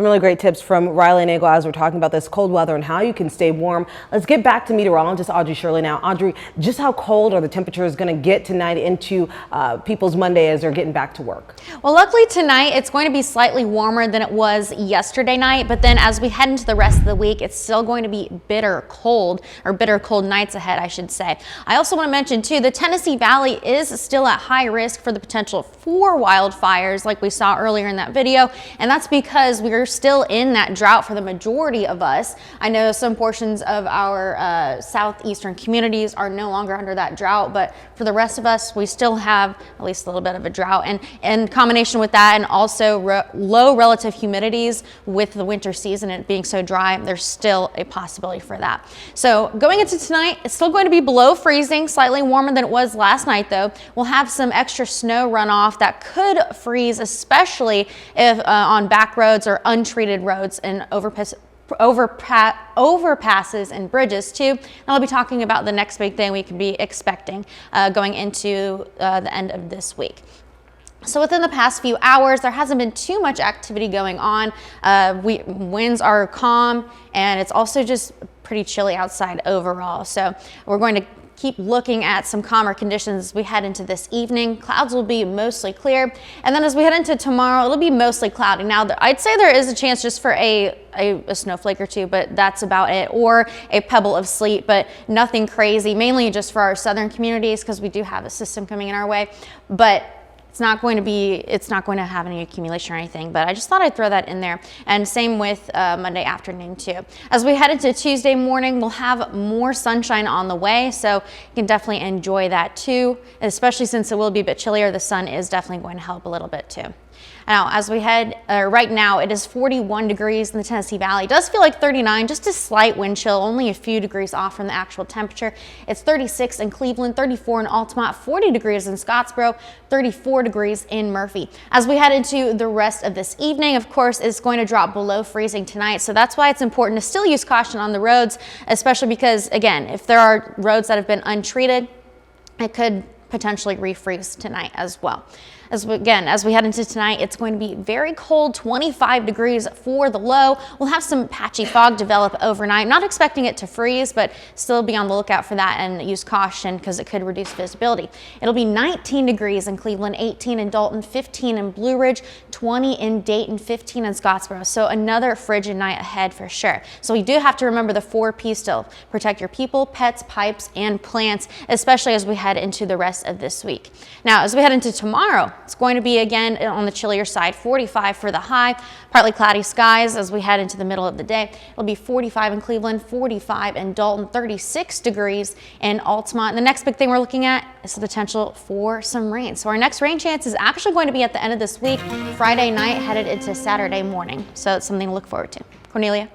Some really great tips from Riley and Nagel as we're talking about this cold weather and how you can stay warm. Let's get back to meteorologist Audrey Shirley now. Audrey, just how cold are the temperatures going to get tonight into people's Monday as they're getting back to work? Well, luckily tonight it's going to be slightly warmer than it was yesterday night, but then as we head into the rest of the week, it's still going to be bitter cold nights ahead, I should say. I also want to mention too, the Tennessee Valley is still at high risk for the potential for wildfires like we saw earlier in that video, and that's because we're still in that drought for the majority of us. I know some portions of our southeastern communities are no longer under that drought, but for the rest of us, we still have at least a little bit of a drought. And in combination with that and also low relative humidities with the winter season and it being so dry, there's still a possibility for that. So going into tonight, it's still going to be below freezing, slightly warmer than it was last night though. We'll have some extra snow runoff that could freeze, especially if on back roads or untreated roads and overpasses and bridges too. And I'll be talking about the next big thing we can be expecting going into the end of this week. So within the past few hours, there hasn't been too much activity going on. Winds are calm and it's also just pretty chilly outside overall. So we're going to keep looking at some calmer conditions as we head into this evening. Clouds will be mostly clear. And then as we head into tomorrow, it'll be mostly cloudy. Now, I'd say there is a chance just for a snowflake or two, but that's about it, or a pebble of sleet, but nothing crazy, mainly just for our southern communities because we do have a system coming in our way. But it's not going to have any accumulation or anything, but I just thought I'd throw that in there. And same with Monday afternoon too. As we head into Tuesday morning, we'll have more sunshine on the way, so you can definitely enjoy that too, especially since it will be a bit chillier. The sun is definitely going to help a little bit too. Now, as we head, right now it is 41 degrees in the Tennessee Valley. It does feel like 39, just a slight wind chill, only a few degrees off from the actual temperature. It's 36 in Cleveland, 34 in Altamont, 40 degrees in Scottsboro, 34 degrees in Murphy. As we head into the rest of this evening, of course, it's going to drop below freezing tonight. So that's why it's important to still use caution on the roads, especially because, again, if there are roads that have been untreated, it could potentially refreeze tonight as well. As we head into tonight, it's going to be very cold, 25 degrees for the low. We'll have some patchy fog develop overnight. Not expecting it to freeze, but still be on the lookout for that and use caution because it could reduce visibility. It'll be 19 degrees in Cleveland, 18 in Dalton, 15 in Blue Ridge, 20 in Dayton, 15 in Scottsboro. So another frigid night ahead for sure. So we do have to remember the 4 P's still. Protect your people, pets, pipes, and plants, especially as we head into the rest of this week. Now, as we head into tomorrow, it's going to be again on the chillier side, 45 for the high, partly cloudy skies as we head into the middle of the day. It'll be 45 in Cleveland, 45 in Dalton, 36 degrees in Altamont. And the next big thing we're looking at is the potential for some rain. So our next rain chance is actually going to be at the end of this week, Friday night headed into Saturday morning. So it's something to look forward to. Cornelia.